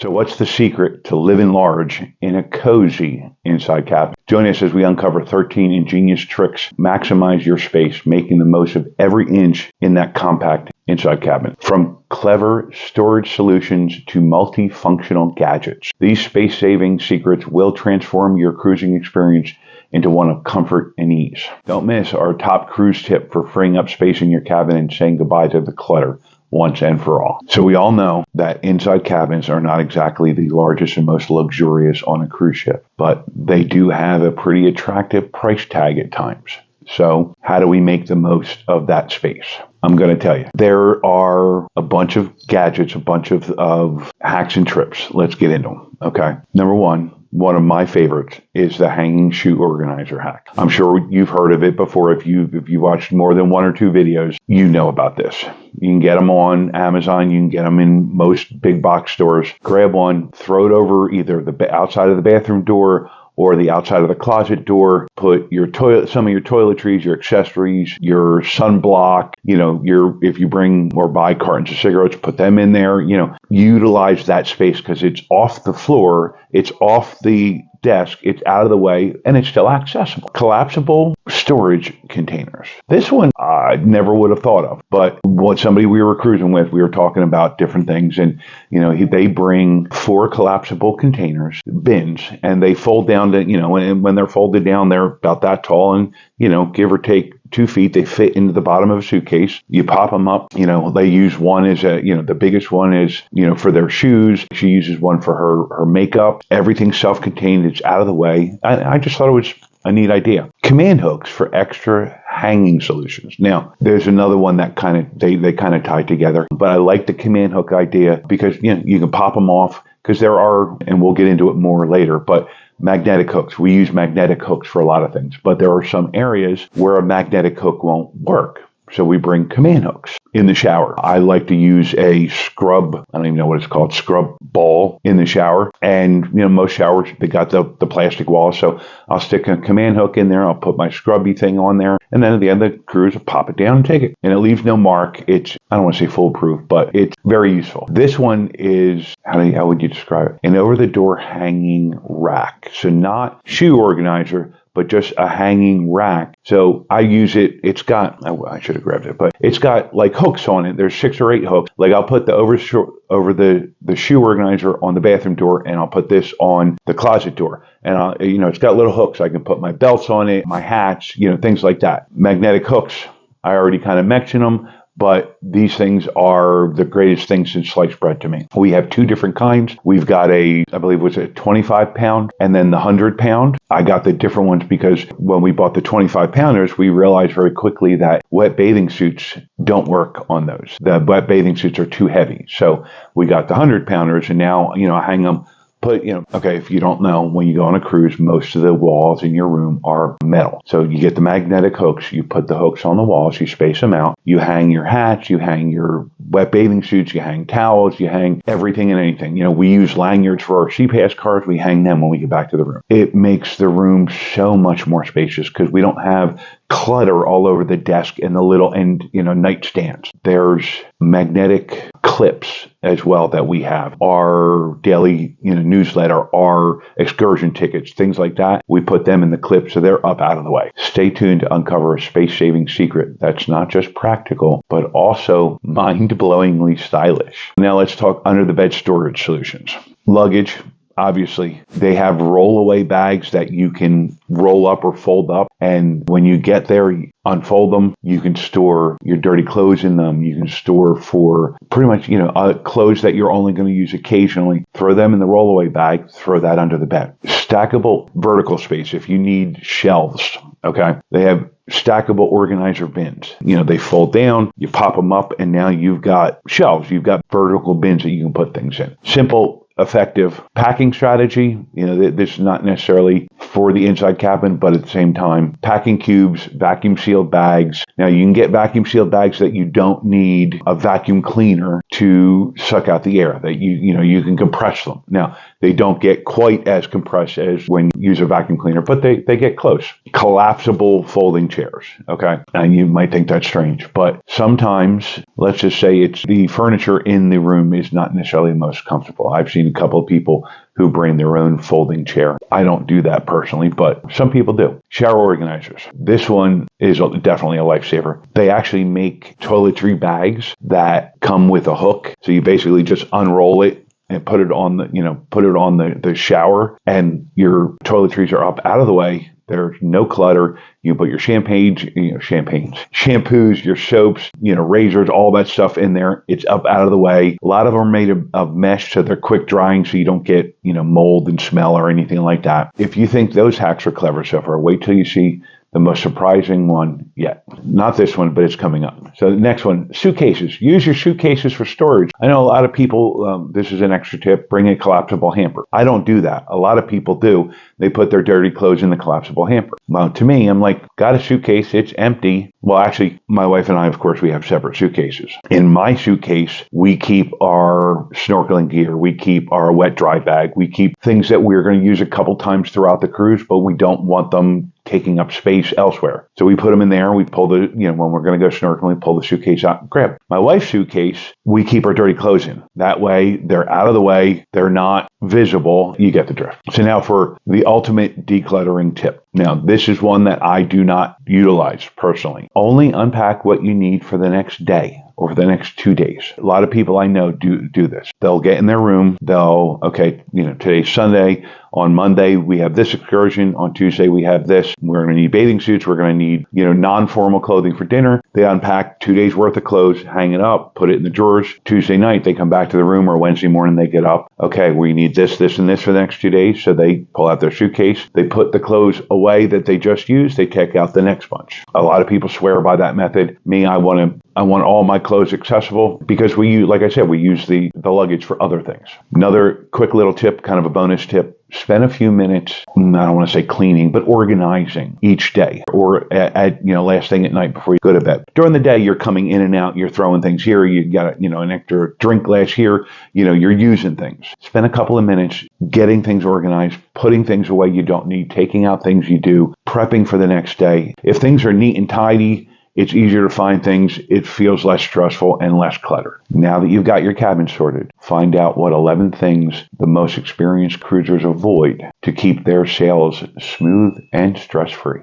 So what's the secret to living large in a cozy inside cabin? Join us as we uncover 13 ingenious tricks, maximize your space, making the most of every inch in that compact inside cabin. From clever storage solutions to multifunctional gadgets, these space-saving secrets will transform your cruising experience into one of comfort and ease. Don't miss our top cruise tip for freeing up space in your cabin and saying goodbye to the clutter once and for all. So we all know that inside cabins are not exactly the largest and most luxurious on a cruise ship, but they do have a pretty attractive price tag at times. So how do we make the most of that space? I'm going to tell you. There are a bunch of gadgets, a bunch of hacks and trips. Let's get into them. Okay. Number one of my favorites is the hanging shoe organizer hack. I'm sure you've heard of it before. If you watched more than one or two videos, you know about this. You can get them on Amazon. You can get them in most big box stores. Grab one, throw it over either the outside of the bathroom door or the outside of the closet door. Put your some of your toiletries, your accessories, your sunblock, if you bring or buy cartons of cigarettes, put them in there. Utilize that space because it's off the floor, it's off the desk, it's out of the way, and it's still accessible. Collapsible storage containers. This one I never would have thought of, but what somebody we were cruising with, we were talking about different things, and they bring 4 collapsible containers, bins, and they fold down to, and when they're folded down, they're about that tall, and give or take 2 feet. They fit into the bottom of a suitcase. You pop them up. They use one as the biggest one is, for their shoes. She uses one for her makeup. Everything's self-contained. It's out of the way. I just thought it was a neat idea. Command hooks for extra hanging solutions. Now, there's another one that they kind of tie together, but I like the command hook idea because, you can pop them off because there are, and we'll get into it more later, but magnetic hooks. We use magnetic hooks for a lot of things, but there are some areas where a magnetic hook won't work. So we bring command hooks. In the shower, I like to use a scrub, I don't even know what it's called, scrub ball in the shower. And, most showers, they got the plastic wall. So I'll stick a command hook in there. I'll put my scrubby thing on there. And then at the end of the cruise, I'll pop it down and take it. And it leaves no mark. It's, I don't want to say foolproof, but it's very useful. This one is, how would you describe it? An over-the-door hanging rack. So not shoe organizer, but just a hanging rack. So I use it. It's got, I should have grabbed it, but it's got like hooks on it. There's 6 or 8 hooks. Like I'll put the over the shoe organizer on the bathroom door, and I'll put this on the closet door. And it's got little hooks. I can put my belts on it, my hats, things like that. Magnetic hooks, I already kind of mentioned them. But these things are the greatest thing since sliced bread to me. We have 2 different kinds. We've got I believe it was a 25 pound and then the 100 pound. I got the different ones because when we bought the 25 pounders, we realized very quickly that wet bathing suits don't work on those. The wet bathing suits are too heavy. So we got the 100 pounders, and now, I hang them. Okay, if you don't know, when you go on a cruise, most of the walls in your room are metal. So you get the magnetic hooks, you put the hooks on the walls, you space them out, you hang your hats, you hang your wet bathing suits, you hang towels, you hang everything and anything. We use lanyards for our CPAS cards, we hang them when we get back to the room. It makes the room so much more spacious because we don't have clutter all over the desk and the little nightstands. There's magnetic clips as well that we have. Our daily newsletter, our excursion tickets, things like that. We put them in the clip so they're up out of the way. Stay tuned to uncover a space-saving secret that's not just practical, but also mind-blowingly stylish. Now let's talk under the bed storage solutions. Luggage. Obviously, they have roll-away bags that you can roll up or fold up. And when you get there, you unfold them. You can store your dirty clothes in them. You can store for pretty much, clothes that you're only going to use occasionally. Throw them in the roll-away bag. Throw that under the bed. Stackable vertical space. If you need shelves, okay, they have stackable organizer bins. They fold down, you pop them up, and now you've got shelves. You've got vertical bins that you can put things in. Simple, effective packing strategy. This is not necessarily for the inside cabin, but at the same time, packing cubes, vacuum sealed bags. Now you can get vacuum sealed bags that you don't need a vacuum cleaner to suck out the air, that you can compress them. Now they don't get quite as compressed as when you use a vacuum cleaner, but they get close. Collapsible folding chairs, okay? And you might think that's strange, but sometimes, let's just say it's the furniture in the room is not necessarily the most comfortable. I've seen a couple of people who bring their own folding chair. I don't do that personally, but some people do. Shower organizers. This one is definitely a lifesaver. They actually make toiletry bags that come with a hook. So you basically just unroll it and put it on the shower, and your toiletries are up out of the way. There's no clutter. You put your shampoos, your soaps, razors, all that stuff in there. It's up out of the way. A lot of them are made of mesh, so they're quick drying, so you don't get, mold and smell or anything like that. If you think those hacks are clever so far, wait till you see the most surprising one yet. Not this one, but it's coming up. So the next one, suitcases. Use your suitcases for storage. I know a lot of people, this is an extra tip, bring a collapsible hamper. I don't do that. A lot of people do. They put their dirty clothes in the collapsible hamper. Well, to me, I'm like, got a suitcase, it's empty. Well, actually, my wife and I, of course, we have separate suitcases. In my suitcase, we keep our snorkeling gear, we keep our wet dry bag, we keep things that we're going to use a couple times throughout the cruise, but we don't want them taking up space elsewhere. So we put them in there. We pull when we're going to go snorkeling, we pull the suitcase out and grab. My wife's suitcase, we keep our dirty clothes in. That way, they're out of the way. They're not visible. You get the drift. So now for the ultimate decluttering tip. Now, this is one that I do not utilize personally. Only unpack what you need for the next day or for the next 2 days. A lot of people I know do this. They'll get in their room. Today's Sunday. On Monday, we have this excursion. On Tuesday, we have this. We're going to need bathing suits. We're going to need, non-formal clothing for dinner. They unpack 2 days worth of clothes, hang it up, put it in the drawers. Tuesday night, they come back to the room, or Wednesday morning, they get up. Okay, we need this, this, and this for the next 2 days. So they pull out their suitcase. They put the clothes away that they just used. They take out the next bunch. A lot of people swear by that method. Me, I want all my clothes accessible because we use the luggage for other things. Another quick little tip, kind of a bonus tip. Spend a few minutes, I don't want to say cleaning, but organizing each day or at last thing at night before you go to bed. During the day, you're coming in and out, you're throwing things here, you got, an extra drink glass here, you're using things. Spend a couple of minutes getting things organized, putting things away you don't need, taking out things you do, prepping for the next day. If things are neat and tidy, it's easier to find things. It feels less stressful and less clutter. Now that you've got your cabin sorted, find out what 11 things the most experienced cruisers avoid to keep their sails smooth and stress-free.